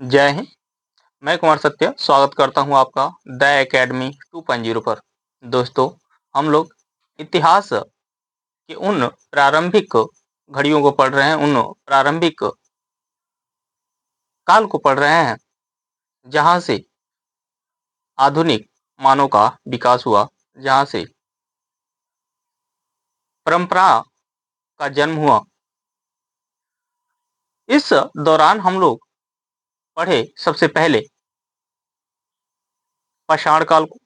जय हिंद। मैं कुमार सत्य स्वागत करता हूं आपका द एकेडमी 2.0 पर। दोस्तों, हम लोग इतिहास के उन प्रारंभिक घड़ियों को पढ़ रहे हैं, उन प्रारंभिक काल को पढ़ रहे हैं जहां से आधुनिक मानव का विकास हुआ, जहां से परंपरा का जन्म हुआ। इस दौरान हम लोग पढ़े सबसे पहले पाषाण काल को,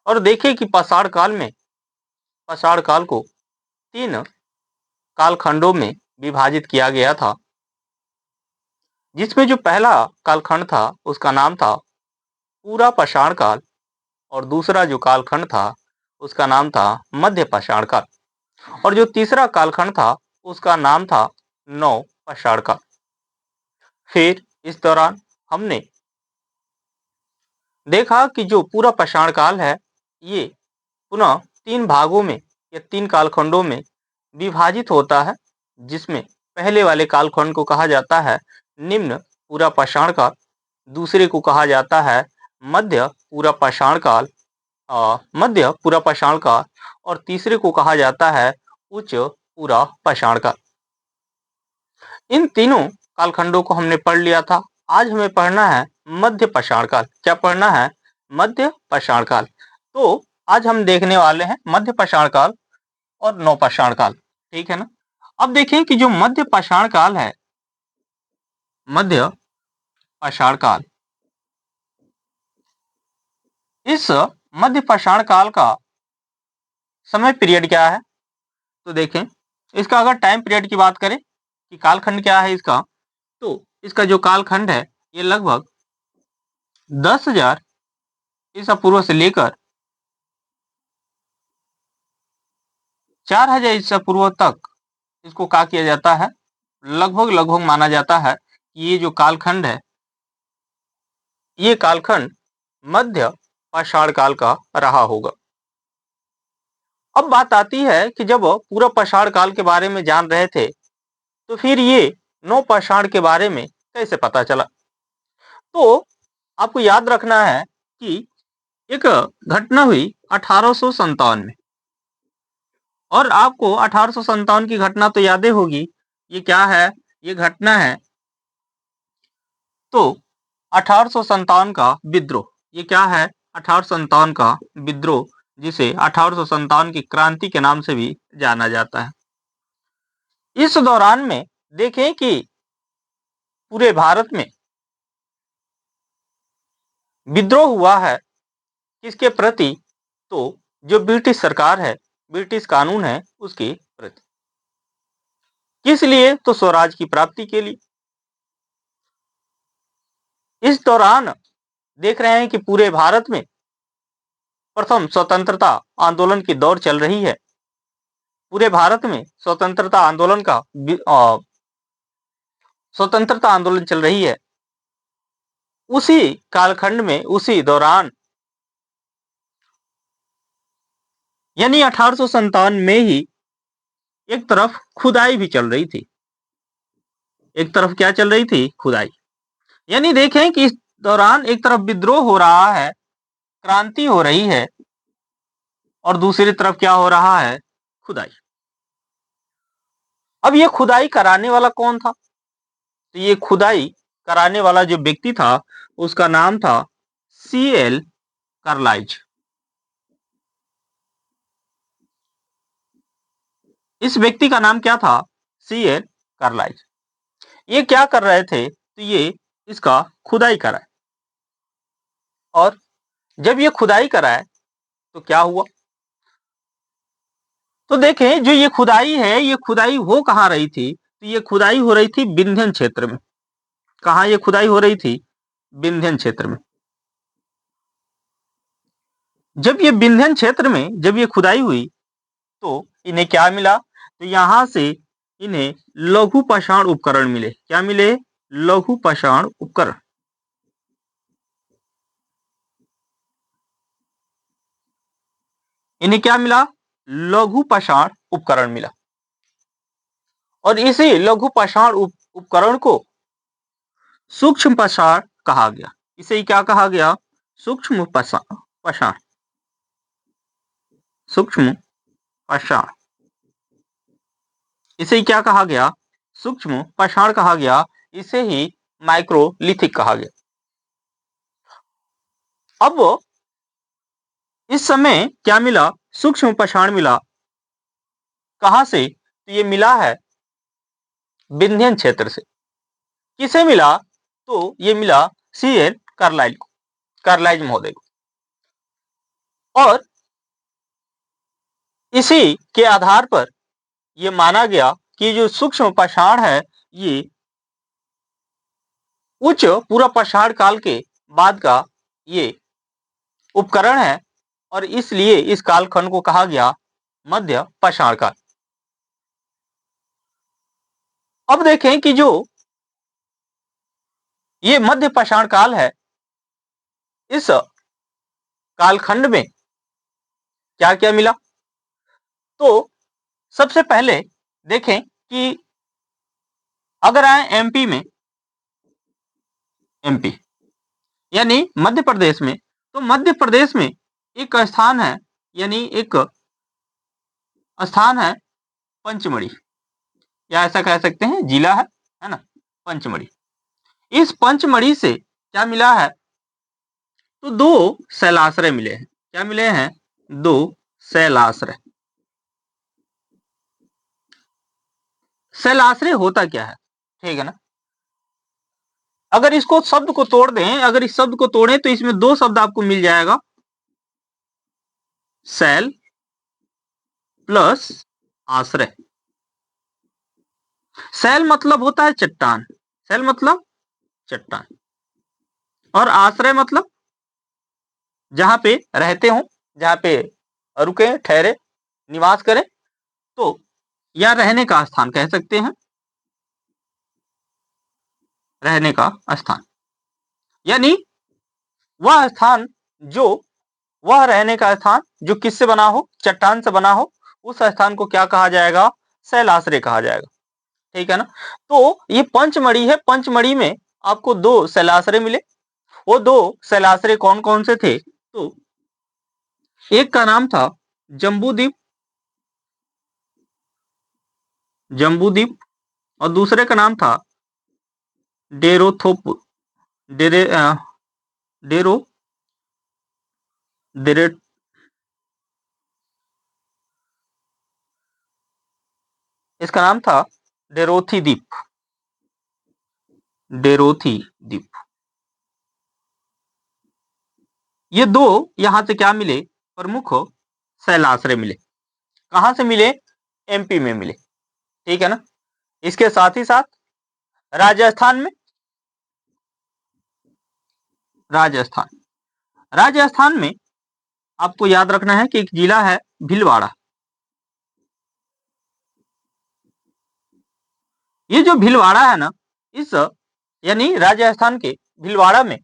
और देखे कि पाषाण काल को 3 कालखंडों में विभाजित किया गया था, जिसमें जो पहला कालखंड था उसका नाम था पूरा पाषाण काल, और दूसरा जो कालखंड था उसका नाम था मध्य पाषाण काल, और जो तीसरा कालखंड था उसका नाम था नव पाषाण काल। फिर इस दौरान हमने देखा कि जो पूरा पाषाण काल है ये पुनः 3 भागों में या 3 कालखंडों में विभाजित होता है, जिसमें पहले वाले कालखंड को कहा जाता है निम्न पूरा पाषाण काल, दूसरे को कहा जाता है मध्य पूरा पाषाण काल और तीसरे को कहा जाता है उच्च पूरा पाषाण काल। इन तीनों कालखंडों को हमने पढ़ लिया था। आज हमें पढ़ना है मध्य पाषाण काल। क्या पढ़ना है? मध्य पाषाण काल। तो आज हम देखने वाले हैं मध्य पाषाण काल और नव पाषाण काल। ठीक है ना? अब देखें कि जो मध्य पाषाण काल है, मध्य पाषाण काल, इस मध्य पाषाण काल का समय पीरियड क्या है? तो देखें, इसका अगर टाइम पीरियड की बात करें कि कालखंड क्या है इसका, तो इसका जो कालखंड है ये लगभग 10,000 ईसा पूर्व से लेकर 4,000 ईसा पूर्व तक इसको क्या किया जाता है, लगभग माना जाता है कि ये जो कालखंड है ये कालखंड मध्य पाषाण काल का रहा होगा। अब बात आती है कि जब पूरा पाषाण काल के बारे में जान रहे थे तो फिर ये नौ पाषाण के बारे में कैसे पता चला? तो आपको याद रखना है कि एक घटना हुई 1857 में, और आपको 1857 की घटना तो यादें होगी। ये क्या है? ये घटना है तो 1857 का विद्रोह। ये क्या है? 1857 का विद्रोह, जिसे 1857 की क्रांति के नाम से भी जाना जाता है। इस दौरान में देखें कि पूरे भारत में विद्रोह हुआ है। किसके प्रति? तो जो ब्रिटिश सरकार है, ब्रिटिश कानून है, उसके प्रति। किस लिए? तो स्वराज की प्राप्ति के लिए। इस दौरान देख रहे हैं कि पूरे भारत में प्रथम स्वतंत्रता आंदोलन की दौर चल रही है। पूरे भारत में स्वतंत्रता आंदोलन चल रही है। उसी कालखंड में, उसी दौरान, यानी 1857 में ही एक तरफ खुदाई भी चल रही थी। एक तरफ क्या चल रही थी? खुदाई। यानी देखें कि इस दौरान एक तरफ विद्रोह हो रहा है, क्रांति हो रही है, और दूसरी तरफ क्या हो रहा है? खुदाई। अब ये खुदाई कराने वाला कौन था? तो ये खुदाई कराने वाला जो व्यक्ति था उसका नाम था C.L. कार्लाइज। इस व्यक्ति का नाम क्या था? C.L. कार्लाइज। ये क्या कर रहे थे? तो ये इसका खुदाई कराए, और जब ये खुदाई कराए तो क्या हुआ? तो देखें, जो ये खुदाई है, ये खुदाई हो कहाँ रही थी? तो ये खुदाई हो रही थी विंध्यन क्षेत्र में। कहाँ ये खुदाई हो रही थी? विंध्यन क्षेत्र में। जब ये विंध्यन क्षेत्र में जब ये खुदाई हुई तो इन्हें क्या मिला? तो यहां से इन्हें लघु पाषाण उपकरण मिले। क्या मिले? लघु पाषाण उपकरण। इन्हें क्या मिला? लघु पाषाण उपकरण मिला। और इसी लघु पाषाण उपकरण को सूक्ष्म पाषाण कहा गया। इसे क्या कहा गया? सूक्ष्म पाषाण। सूक्ष्म पाषाण, इसे क्या कहा गया? सूक्ष्म पाषाण कहा गया। इसे ही माइक्रोलिथिक कहा गया। अब इस समय क्या मिला? सूक्ष्म पाषाण मिला। कहां से? तो ये मिला है विंध्यन क्षेत्र से। किसे मिला? तो ये मिला C.L. कार्लाइल को, कार्लाइल महोदय को। और इसी के आधार पर यह माना गया कि जो सूक्ष्म पाषाण है ये उच्च पूरा पाषाण काल के बाद का ये उपकरण है और इसलिए इस कालखंड को कहा गया मध्य पाषाण काल। अब देखें कि जो ये मध्य पाषाण काल है, इस कालखंड में क्या क्या मिला? तो सबसे पहले देखें कि अगर आए एमपी में, एमपी यानी मध्य प्रदेश में, तो मध्य प्रदेश में एक स्थान है, यानी एक स्थान है पंचमढ़ी, या ऐसा कह सकते हैं जिला है ना, पंचमढ़ी। इस पंचमढ़ी से क्या मिला है? तो दो शैलाश्रय मिले हैं। क्या मिले हैं? दो शैलाश्रय। शैलाश्रय होता क्या है? ठीक है ना। अगर इसको शब्द को तोड़ दें, अगर इस शब्द को तोड़ें तो इसमें दो शब्द आपको मिल जाएगा, शैल प्लस आश्रय। शैल मतलब होता है चट्टान, शैल मतलब चट्टान, और आश्रय मतलब जहां पे रहते हो, जहां पे रुके, ठहरे, निवास करें, तो या रहने का स्थान कह सकते हैं, रहने का स्थान। यानी वह स्थान जो, वह रहने का स्थान जो किससे बना हो? चट्टान से बना हो, उस स्थान को क्या कहा जाएगा? शैलाश्रय कहा जाएगा। ठीक है ना। तो ये पंचमढ़ी है, पंचमढ़ी में आपको दो शैलाश्रय मिले। वो दो शैलाश्रय कौन कौन से थे? तो एक का नाम था जम्बूद्वीप, जम्बूद्वीप, और दूसरे का नाम था डेरोथोप, डेरे डेरो डेरे इसका नाम था डेरोथी द्वीप, डेरोथी द्वीप। ये दो यहां से क्या मिले? प्रमुख शैलाश्रय मिले। कहां से मिले? एमपी में मिले। ठीक है ना। इसके साथ ही साथ राजस्थान में, राजस्थान, राजस्थान में आपको याद रखना है कि एक जिला है भीलवाड़ा। ये जो भीलवाड़ा है ना, इस यानी राजस्थान के भीलवाड़ा में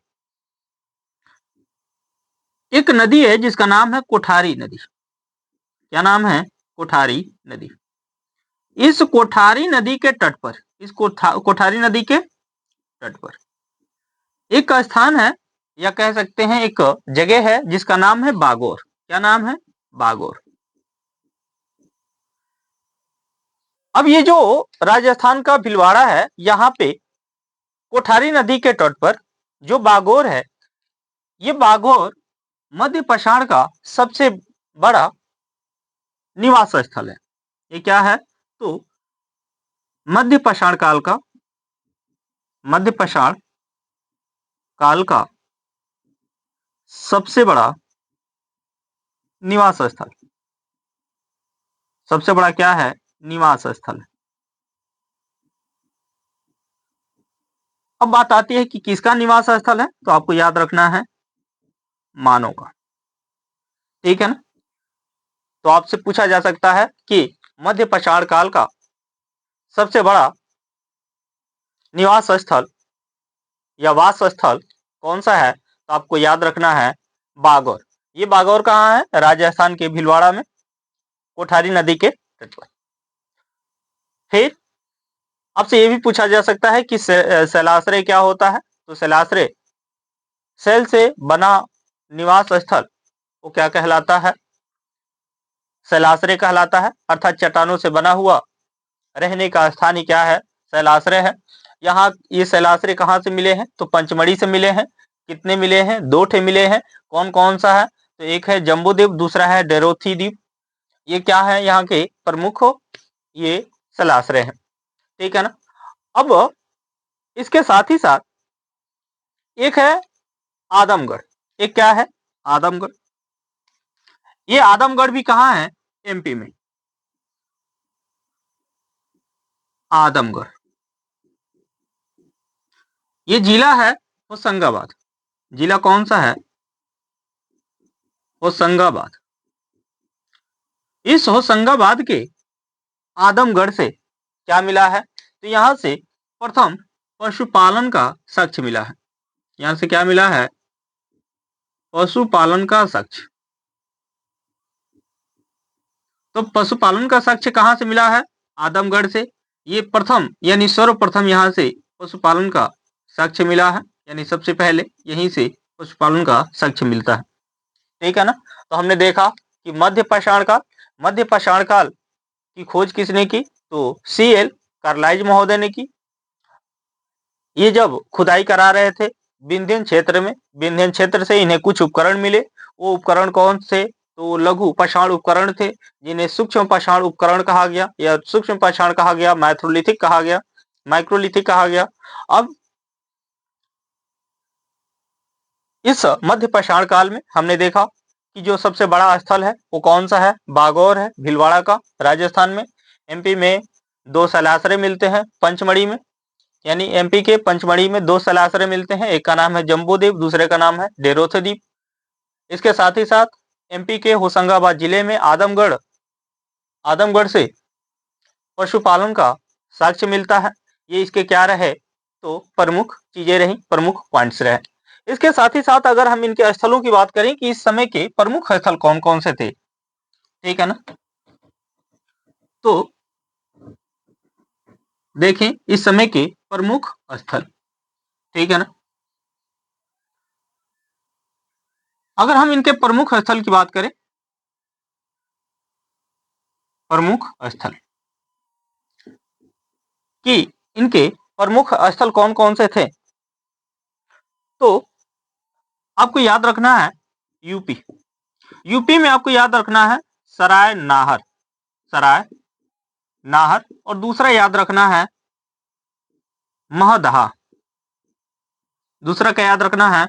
एक नदी है जिसका नाम है कोठारी नदी। क्या नाम है? कोठारी नदी। इस कोठारी नदी के तट पर, इस कोठारी नदी के तट पर एक स्थान है, या कह सकते हैं एक जगह है जिसका नाम है बागोर। क्या नाम है? बागोर। अब ये जो राजस्थान का भीलवाड़ा है, यहाँ पे कोठारी नदी के तट पर जो बागोर है, ये बागोर मध्य पाषाण का सबसे बड़ा निवास स्थल है। ये क्या है? तो मध्य पाषाण काल का, मध्य पाषाण काल का सबसे बड़ा निवास स्थल, सबसे बड़ा क्या है? निवास स्थल। अब बात आती है कि किसका निवास स्थल है, तो आपको याद रखना है मानव का। ठीक है ना। तो आपसे पूछा जा सकता है कि मध्य पाषाण काल का सबसे बड़ा निवास स्थल या वास स्थल कौन सा है? तो आपको याद रखना है बागौर। ये बागौर कहाँ है? राजस्थान के भीलवाड़ा में, कोठारी नदी के तट पर। फिर आपसे ये भी पूछा जा सकता है कि शैलाश्रय क्या होता है। तो शैलाश्रय शैल से बना निवास स्थल वो क्या कहलाता है? शैलाश्रय कहलाता है, अर्थात चट्टानों से बना हुआ रहने का स्थान ही क्या है? शैलाश्रय है। यहाँ ये शैलाश्रय कहाँ से मिले हैं? तो पंचमढ़ी से मिले हैं। कितने मिले हैं? 2 ठे मिले हैं। कौन कौन सा है? तो एक है जम्बू द्वीप, दूसरा है डेरोथी द्वीप। ये क्या है? यहाँ के प्रमुख ये शैलाश्रय है। ठीक है ना। अब इसके साथ ही साथ एक है आदमगढ़। एक क्या है? आदमगढ़। ये आदमगढ़ भी कहाँ है? एमपी में। आदमगढ़ ये जिला है होशंगाबाद। जिला कौन सा है? होशंगाबाद। इस होशंगाबाद के आदमगढ़ से क्या मिला है? तो यहाँ से प्रथम पशुपालन का साक्ष्य मिला है। यहाँ से क्या मिला है? पशुपालन का साक्ष्य। तो पशुपालन का साक्ष्य कहाँ से मिला है? आदमगढ़ से। ये प्रथम यानी सर्वप्रथम यहाँ से पशुपालन का साक्ष्य मिला है, यानी सबसे पहले यहीं से पशुपालन का साक्ष्य मिलता है। ठीक है ना। तो हमने देखा कि मध्य पाषाण काल की खोज किसने की? तो CL कार्लाइज महोदय ने की। ये जब खुदाई करा रहे थे विंध्यन क्षेत्र में, विंध्यन क्षेत्र से इन्हें कुछ उपकरण मिले। वो उपकरण कौन से? तो लघु पाषाण उपकरण थे, जिन्हें सूक्ष्म पाषाण उपकरण कहा गया, या सूक्ष्म पाषाण कहा गया, माइक्रोलिथिक कहा गया, माइक्रोलिथिक कहा गया। अब इस मध्य पाषाण काल में हमने देखा कि जो सबसे बड़ा स्थल है वो कौन सा है? बागौर है, भीलवाड़ा का, राजस्थान में। MP में 2 शैलाश्रय मिलते हैं पंचमढ़ी में, यानी MP के पंचमढ़ी में 2 शैलाश्रय मिलते हैं। एक का नाम है जम्बू द्वीप, दूसरे का नाम है डेरोथ द्वीप। इसके साथ ही साथ MP के होशंगाबाद जिले में आदमगढ़ से पशुपालन का साक्ष्य मिलता है। ये इसके क्या रहे? तो प्रमुख चीजें रही, प्रमुख पॉइंट्स रहे। इसके साथ ही साथ अगर हम इनके स्थलों की बात करें कि इस समय के प्रमुख स्थल कौन कौन से थे, ठीक है ना, तो देखें इस समय के प्रमुख स्थल। ठीक है ना। अगर हम इनके प्रमुख स्थल की बात करें, प्रमुख स्थल कि इनके प्रमुख स्थल कौन कौन से थे, तो आपको याद रखना है यूपी में आपको याद रखना है सराय नाहर, और दूसरा याद रखना है महदहा। दूसरा क्या याद रखना है?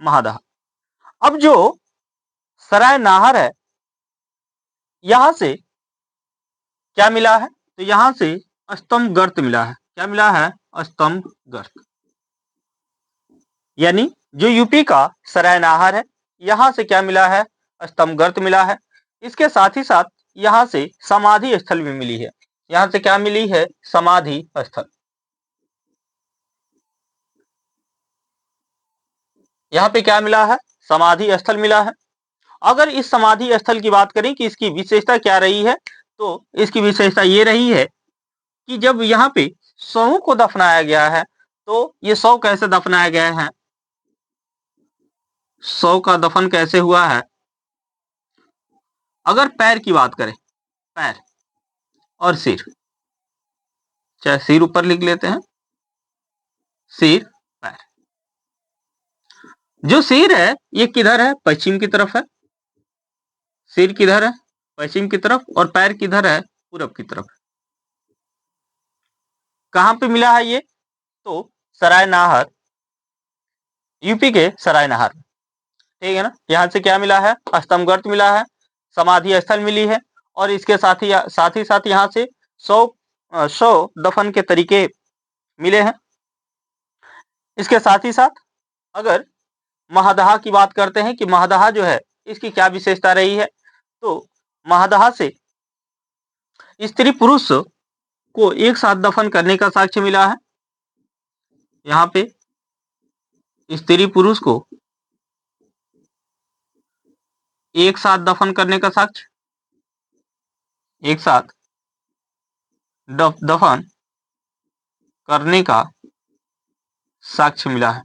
महदहा। अब जो सराय नाहर है, यहां से क्या मिला है? तो यहां से स्तंभ गर्त मिला है। क्या मिला है? स्तंभ गर्त। यानी जो यूपी का सराय नाहर है, यहां से क्या मिला है? स्तंभ गर्त मिला है। इसके साथ ही साथ यहां से समाधि स्थल भी मिली है। यहां से क्या मिली है? समाधि स्थल। यहाँ पे क्या मिला है? समाधि स्थल मिला है। अगर इस समाधि स्थल की बात करें कि इसकी विशेषता क्या रही है, तो इसकी विशेषता ये रही है कि जब यहाँ पे शवों को दफनाया गया है, तो ये शव कैसे दफनाया गया है? शव का दफन कैसे हुआ है? अगर पैर की बात करें, पैर और सिर, चाहे सिर ऊपर लिख लेते हैं, सिर, पैर। जो सिर है ये किधर है? पश्चिम की तरफ है। सिर किधर है? पश्चिम की तरफ। और पैर किधर है? पूरब की तरफ। कहां पे मिला है ये? तो सराय नाहर, यूपी के सराय नाहर। ठीक है ना। यहाँ से क्या मिला है? स्तंभ गर्त मिला है, समाधि स्थल मिली है, और इसके साथ ही यहाँ से सौ दफन के तरीके मिले हैं। इसके साथ ही साथ अगर महदहा की बात करते हैं कि महदहा जो है इसकी क्या विशेषता रही है, तो महदहा से स्त्री पुरुष को एक साथ दफन करने का साक्ष्य मिला है। यहाँ पे स्त्री पुरुष को एक साथ दफन करने का साक्ष्य, एक साथ दफन करने का साक्ष्य मिला है।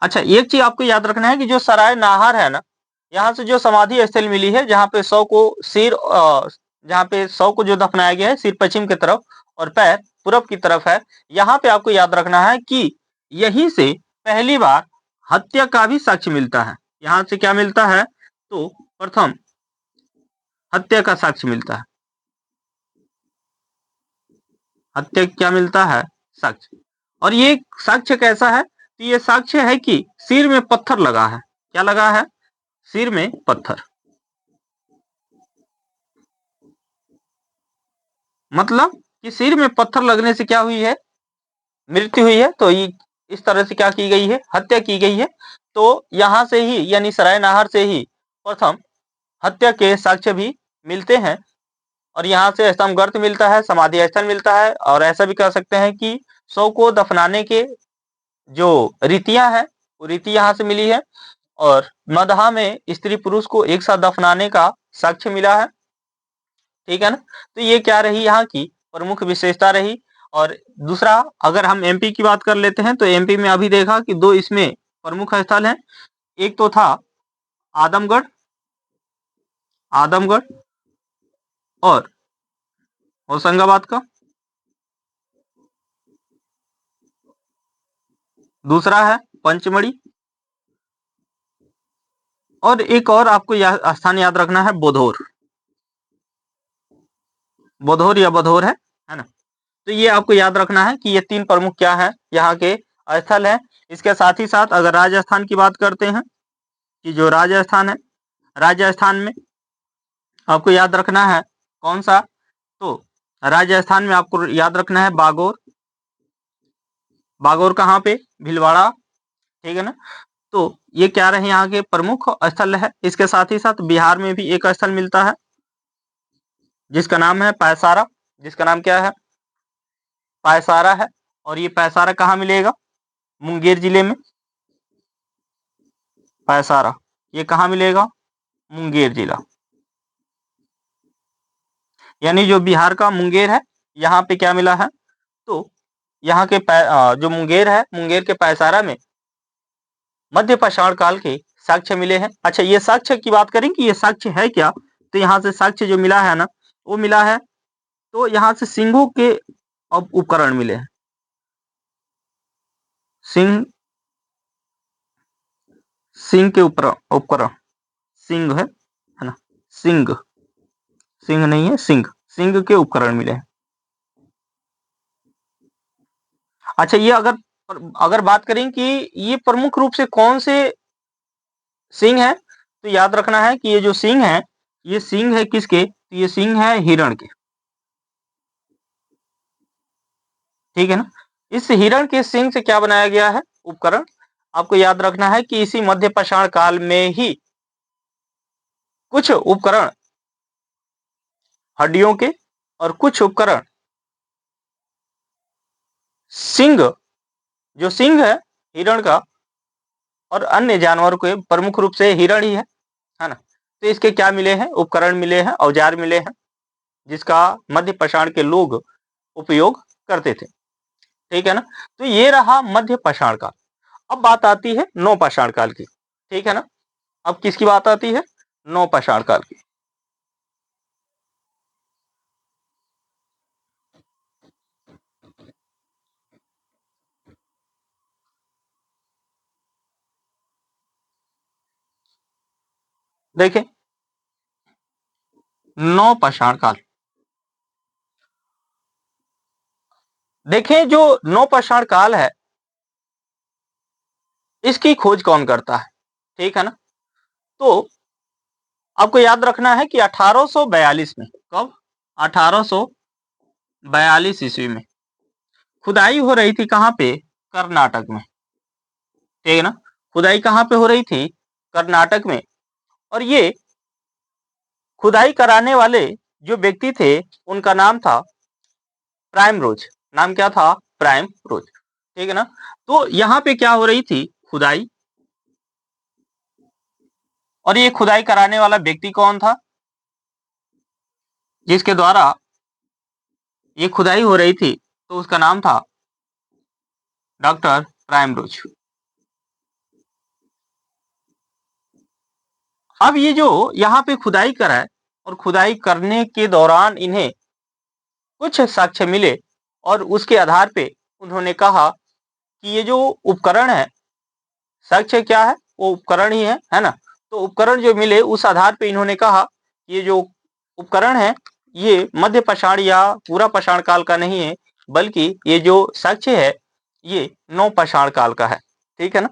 अच्छा, एक चीज आपको याद रखना है कि जो सराय नाहर है ना, यहाँ से जो समाधि स्थल मिली है, जहाँ पे शव को जहाँ पे शव को जो दफनाया गया है, सिर पश्चिम की तरफ और पैर पूरब की तरफ है। यहाँ पे आपको याद रखना है कि यहीं से पहली बार हत्या का भी साक्ष्य मिलता है। यहाँ से क्या मिलता है? तो प्रथम हत्या का साक्ष्य मिलता है। हत्या क्या मिलता है? साक्ष्य। और ये साक्ष्य कैसा है? तो ये साक्ष्य है कि सिर में पत्थर लगा है। क्या लगा है? सिर में पत्थर। मतलब कि सिर में पत्थर लगने से क्या हुई है? मृत्यु हुई है। तो इस तरह से क्या की गई है? हत्या की गई है। तो यहां से ही यानी सराय नाहर से ही प्रथम हत्या के साक्ष्य भी मिलते हैं। और यहाँ से स्तंभगर्त मिलता है, समाधि स्थल मिलता है, और ऐसा भी कह सकते हैं कि शव को दफनाने के जो रीतियां हैं, वो रीति यहाँ से मिली है। और मदहा में स्त्री पुरुष को एक साथ दफनाने का साक्ष्य मिला है। ठीक है ना? तो ये क्या रही यहाँ की प्रमुख विशेषता रही। और दूसरा, अगर हम एमपी की बात कर लेते हैं, तो एमपी में अभी देखा कि दो इसमें प्रमुख स्थल हैं। एक तो था आदमगढ़, आदमगढ़ और होशंगाबाद का। दूसरा है पंचमढ़ी। और एक और आपको स्थान याद रखना है, बोधोर। बोधोर या बधोर है ना? तो ये आपको याद रखना है कि ये तीन प्रमुख क्या है, यहाँ के स्थल है। इसके साथ ही साथ अगर राजस्थान की बात करते हैं, कि जो राजस्थान है, राजस्थान में आपको याद रखना है कौन सा? तो राजस्थान में आपको याद रखना है बागोर। बागोर कहाँ पे? भीलवाड़ा। ठीक है ना? तो ये क्या रहे यहाँ के प्रमुख स्थल है। इसके साथ ही साथ बिहार में भी एक स्थल मिलता है, जिसका नाम है पैसारा। जिसका नाम क्या है? पैसारा है। और ये पैसारा कहाँ मिलेगा? मुंगेर जिले में। पैसारा ये कहाँ मिलेगा? मुंगेर जिला। यानी जो बिहार का मुंगेर है, यहाँ पे क्या मिला है? तो यहाँ के जो मुंगेर है, मुंगेर के पैसारा में मध्य पाषाण काल के साक्ष्य मिले हैं। अच्छा, ये साक्ष्य की बात करें कि ये साक्ष्य है क्या, तो यहाँ से साक्ष्य जो मिला है ना, वो मिला है, तो यहाँ से सिंहों के उपकरण मिले हैं। सिंह, सिंह के उपकरण, सिंह है ना? सिंह, सिंह नहीं है, सिंह, सिंह के उपकरण मिले हैं। अच्छा, ये अगर अगर बात करें कि ये प्रमुख रूप से कौन से सिंह है, तो याद रखना है कि ये जो सिंह है, ये सिंह है किसके? तो ये सिंह है हिरण के। ठीक है ना? इस हिरण के सिंह से क्या बनाया गया है उपकरण? आपको याद रखना है कि इसी मध्य पाषाण काल में ही कुछ उपकरण हड्डियों के और कुछ उपकरण सिंह, जो सिंह है हिरण का और अन्य जानवरों के, प्रमुख रूप से हिरण ही है ना? तो इसके क्या मिले हैं? उपकरण मिले हैं, औजार मिले हैं, जिसका मध्य पाषाण के लोग उपयोग करते थे। ठीक है ना? तो ये रहा मध्य पाषाण काल। अब बात आती है नौ पाषाण काल की। ठीक है ना? अब किसकी बात आती है? नौ पाषाण काल की। देखें, नौ पाषाण काल, देखें जो नौ पाषाण काल है, इसकी खोज कौन करता है? ठीक है ना? तो आपको याद रखना है कि 1842 में, कब? 1842 ईस्वी में खुदाई हो रही थी। कहां पे? कर्नाटक में। ठीक है ना? खुदाई कहां पे हो रही थी? कर्नाटक में। और ये खुदाई कराने वाले जो व्यक्ति थे, उनका नाम था प्राइम रोज। नाम क्या था? प्राइम रोज। ठीक है ना? तो यहाँ पे क्या हो रही थी? खुदाई। और ये खुदाई कराने वाला व्यक्ति कौन था, जिसके द्वारा ये खुदाई हो रही थी? तो उसका नाम था डॉक्टर प्राइमरोज। अब ये जो यहाँ पे खुदाई कराए और खुदाई करने के दौरान इन्हें कुछ साक्ष्य मिले और उसके आधार पे उन्होंने कहा कि ये जो उपकरण है, साक्ष्य क्या है, वो उपकरण ही है ना। तो उपकरण जो मिले उस आधार पे इन्होंने कहा ये जो उपकरण है ये मध्य पाषाण या पूरा पाषाण काल का नहीं है, बल्कि ये जो साक्ष्य है ये नौ पाषाण काल का है। ठीक है ना।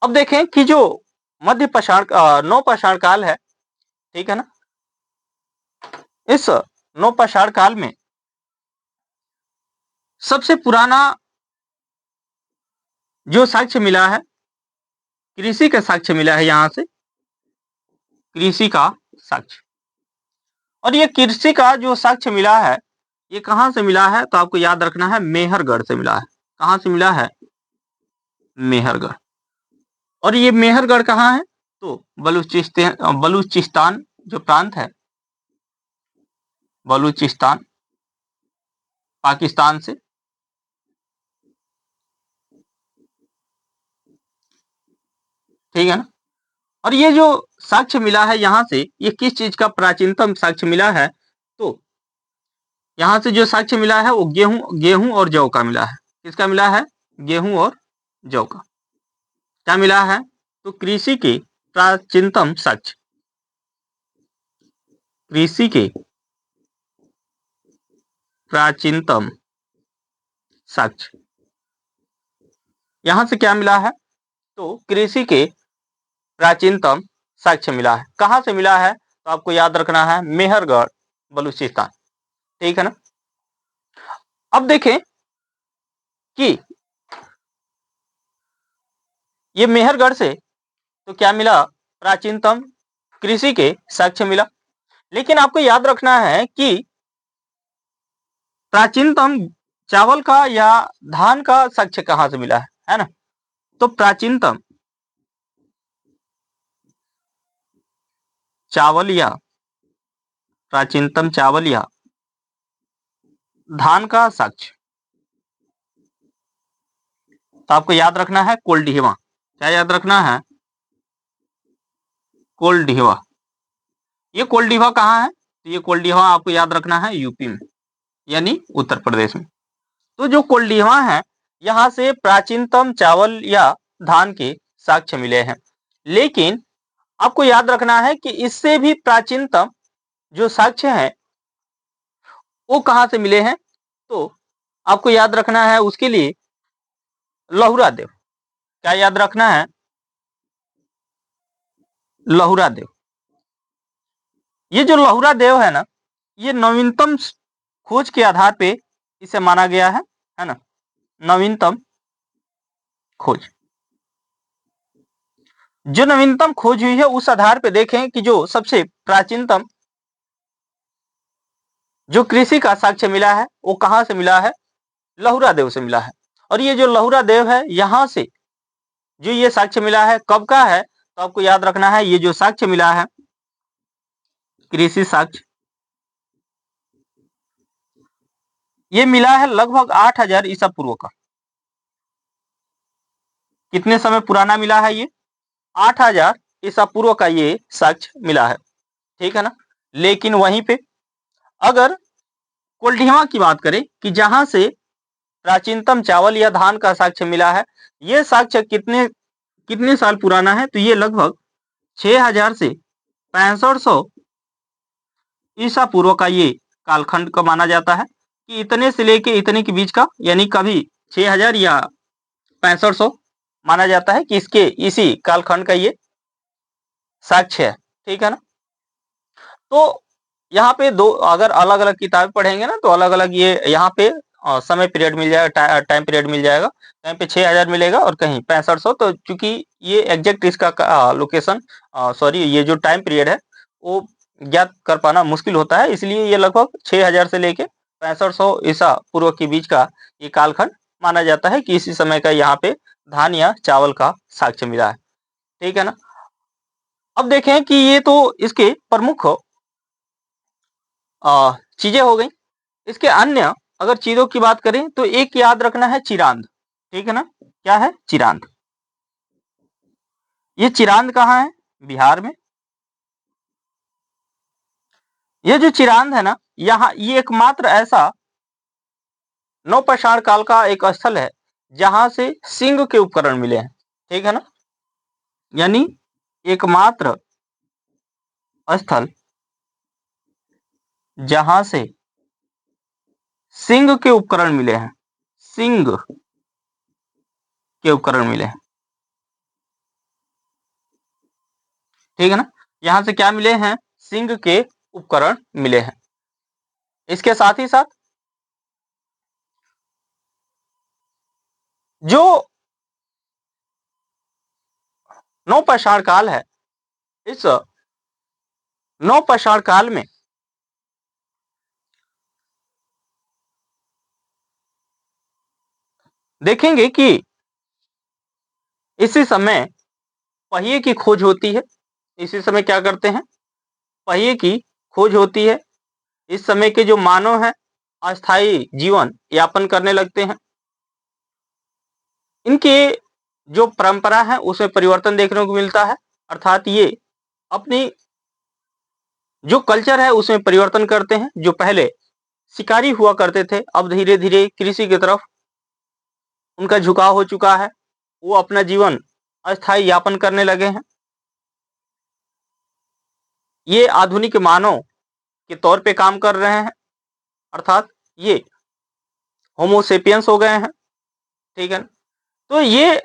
अब देखें कि जो मध्य पाषाण नौ पाषाण काल है, ठीक है ना, इस नौ पाषाण काल में सबसे पुराना जो साक्ष्य मिला है कृषि का साक्ष्य मिला है, यहां से कृषि का साक्ष्य। और ये कृषि का जो साक्ष्य मिला है ये कहां से मिला है, तो आपको याद रखना है मेहरगढ़ से मिला है। कहां से मिला है, मेहरगढ़। और ये मेहरगढ़ कहाँ है, तो बलूचिस्तान जो प्रांत है, बलूचिस्तान पाकिस्तान से। ठीक है ना। और ये जो साक्ष्य मिला है यहां से, ये किस चीज का प्राचीनतम साक्ष्य मिला है, तो यहां से जो साक्ष्य मिला है वो गेहूं और जौ का मिला है। किसका मिला है, गेहूं और जौ का। क्या मिला है, तो कृषि के प्राचीनतम साक्ष्य, कृषि के प्राचीनतम साक्ष्य यहां से क्या मिला है, तो कृषि के प्राचीनतम साक्ष्य मिला है। कहां से मिला है, तो आपको याद रखना है मेहरगढ़ बलूचिस्तान। ठीक है ना। अब देखें कि ये मेहरगढ़ से तो क्या मिला, प्राचीनतम कृषि के साक्ष्य मिला। लेकिन आपको याद रखना है कि प्राचीनतम चावल का या धान का साक्ष्य कहां से मिला है ना। तो प्राचीनतम चावल या प्राचीनतम चावल या धान का साक्ष्य, तो आपको याद रखना है कोल्डिहिवा। क्या याद रखना है, कोल्डिहिवा। ये कोल्डिहिवा कहाँ है, तो ये कोल्डिहिवा आपको याद रखना है यूपी में, यानी उत्तर प्रदेश में। तो जो कोल्डिहिवा है यहाँ से प्राचीनतम चावल या धान के साक्ष्य मिले हैं। लेकिन आपको याद रखना है कि इससे भी प्राचीनतम जो साक्ष्य हैं वो कहां से मिले हैं, तो आपको याद रखना है उसके लिए लहुरा देव। क्या याद रखना है, लहुरा देव। ये जो लहुरा देव है ना, ये नवीनतम खोज के आधार पे इसे माना गया है ना, नवीनतम खोज। जो नवीनतम खोज हुई है उस आधार पे देखें कि जो सबसे प्राचीनतम जो कृषि का साक्ष्य मिला है वो कहां से मिला है, लहुरा देव से मिला है। और ये जो लहुरा देव है यहां से जो ये साक्ष्य मिला है कब का है, तो आपको याद रखना है ये जो साक्ष्य मिला है कृषि साक्ष्य, ये मिला है लगभग 8000 ईसा पूर्व का। कितने समय पुराना मिला है ये, 8000 ईसा पूर्व का ये साक्ष्य मिला है। ठीक है ना। लेकिन वहीं पे अगर कोल्डिहिमा की बात करें कि जहां से प्राचीनतम चावल या धान का साक्ष्य मिला है, ये साक्ष्य कितने कितने साल पुराना है, तो ये लगभग 6000 से 6500 ईसा पूर्व का ये कालखंड का माना जाता है कि इतने से लेके इतने के बीच का, यानी कभी 6000 या 6500 माना जाता है कि इसके इसी कालखंड का ये साक्ष्य है। ठीक है ना। तो यहाँ पे दो अगर अलग अलग किताबें पढ़ेंगे ना तो अलग अलग ये यहाँ पे समय पीरियड मिल जाएगा, टाइम पीरियड मिल जाएगा। कहीं पे 6000 मिलेगा और कहीं 6500। तो चूंकि ये एग्जैक्ट इसका लोकेशन सॉरी ये जो टाइम पीरियड है वो ज्ञात कर पाना मुश्किल होता है, इसलिए ये लगभग 6000 से लेके 6500 ईसा पूर्व के बीच का ये कालखंड माना जाता है कि इसी समय का यहाँ पे धान या चावल का साक्ष्य मिला है। ठीक है ना। अब देखें कि ये तो इसके प्रमुख चीजें हो गई। इसके अन्य अगर चीजों की बात करें तो एक याद रखना है, चिरांद। ठीक है ना, क्या है? चिरांद। ये चिरांद कहाँ है? बिहार में। ये जो चिरांद है ना, यहाँ ये एकमात्र ऐसा नवपाषाण काल का एक स्थल है जहां से सिंह के उपकरण मिले हैं। ठीक है ना, यानी एकमात्र स्थल जहां से सिंह के उपकरण मिले हैं, सिंह के उपकरण मिले हैं। ठीक है ना, यहां से क्या मिले हैं? सिंह के उपकरण मिले हैं। इसके साथ ही साथ जो नवपाषाण काल है, इस नवपाषाण काल में देखेंगे कि इसी समय पहिए की खोज होती है। इसी समय क्या करते हैं? पहिए की खोज होती है। इस समय के जो मानव हैं अस्थायी जीवन यापन करने लगते हैं। इनके जो परंपरा है उसमें परिवर्तन देखने को मिलता है, अर्थात ये अपनी जो कल्चर है उसमें परिवर्तन करते हैं। जो पहले शिकारी हुआ करते थे, अब धीरे धीरे कृषि की तरफ उनका झुकाव हो चुका है। वो अपना जीवन अस्थायी यापन करने लगे हैं। ये आधुनिक मानव के तौर पे काम कर रहे हैं, अर्थात ये होमोसेपियंस हो गए हैं। ठीक है, तो ये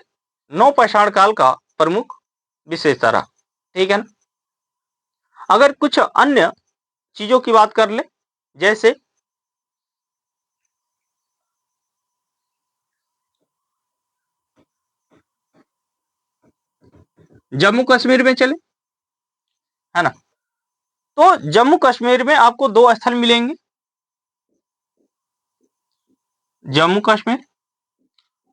नवपाषाण काल का प्रमुख विशेषता रहा। ठीक है ना, अगर कुछ अन्य चीजों की बात कर ले, जैसे जम्मू कश्मीर में चले, है ना, तो जम्मू कश्मीर में आपको दो स्थल मिलेंगे। जम्मू कश्मीर,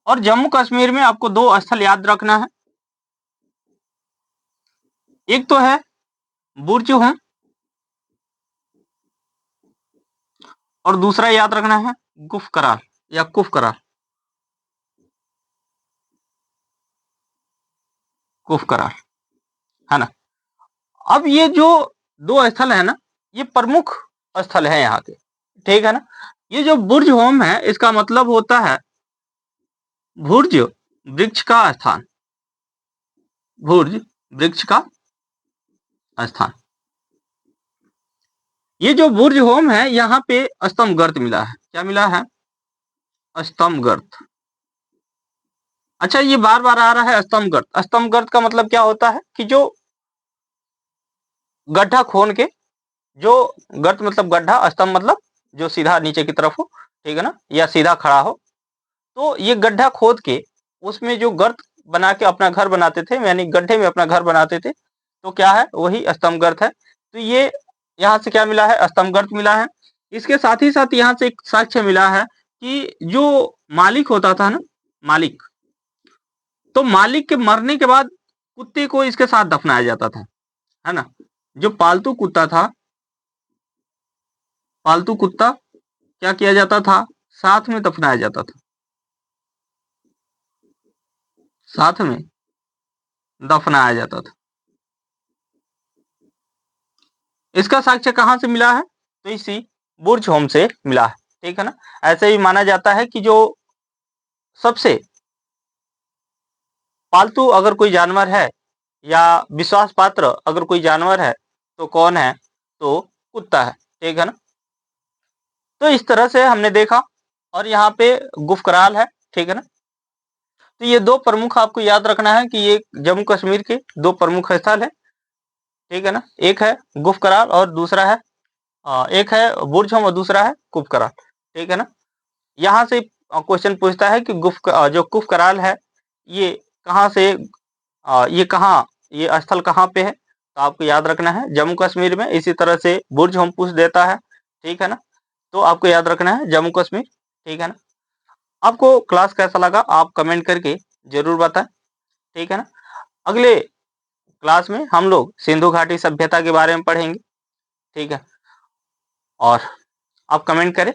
और जम्मू कश्मीर में आपको दो स्थल याद रखना है। एक तो है बुर्ज होम, और दूसरा याद रखना है गुफ करार या कुफ करार, कुफ करार, है ना। अब ये जो दो स्थल है ना, ये प्रमुख स्थल है यहाँ के। ठीक है ना, ये जो बुर्ज होम है इसका मतलब होता है भुर्ज, वृक्ष का स्थान। भुर्ज, वृक्ष का स्थान। ये जो बुर्ज होम है यहाँ पे स्तंभ गर्त मिला है। क्या मिला है? स्तंभ गर्त। अच्छा, ये बार बार आ रहा है स्तंभ गर्त। स्तंभ गर्त का मतलब क्या होता है कि जो गड्ढा खोन के, जो गर्त मतलब गड्ढा, स्तंभ मतलब जो सीधा नीचे की तरफ हो, ठीक है ना, या सीधा खड़ा हो। तो ये गड्ढा खोद के उसमें जो गर्त बना के अपना घर बनाते थे, यानी गड्ढे में अपना घर बनाते थे, तो क्या है? वही स्तंभ गर्त है। तो ये यहाँ से क्या मिला है? स्तंभ गर्त मिला है। इसके साथ ही साथ यहाँ से एक साक्ष्य मिला है कि जो मालिक होता था ना, मालिक, तो मालिक के मरने के बाद कुत्ते को इसके साथ दफनाया जाता था, है ना। जो पालतू कुत्ता था, पालतू कुत्ता क्या किया जाता था? साथ में दफनाया जाता था, साथ में दफनाया जाता था। इसका साक्ष्य कहाँ से मिला है? तो इसी बुर्ज होम से मिला है। ठीक है ना, ऐसे ही माना जाता है कि जो सबसे पालतू अगर कोई जानवर है या विश्वास पात्र अगर कोई जानवर है तो कौन है? तो कुत्ता है। ठीक है ना, तो इस तरह से हमने देखा। और यहाँ पे गुफकराल है। ठीक है ना, तो ये दो प्रमुख आपको याद रखना है कि ये जम्मू कश्मीर के दो प्रमुख स्थल है। ठीक है ना, एक है गुफकराल और दूसरा है एक है बुर्ज होम और दूसरा है कुफकराल। ठीक है ना, यहाँ से क्वेश्चन पूछता है कि जो कुफ कराल है ये कहाँ से, ये कहाँ, ये स्थल कहाँ पे है? तो आपको याद रखना है जम्मू कश्मीर में। इसी तरह से बुर्ज होम पूछ देता है। ठीक है ना, तो आपको याद रखना है जम्मू कश्मीर। ठीक है ना, आपको क्लास कैसा लगा आप कमेंट करके जरूर बताएं। ठीक है ना, अगले क्लास में हम लोग सिंधु घाटी सभ्यता के बारे में पढ़ेंगे। ठीक है, और आप कमेंट करें।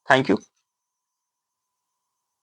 Thank you.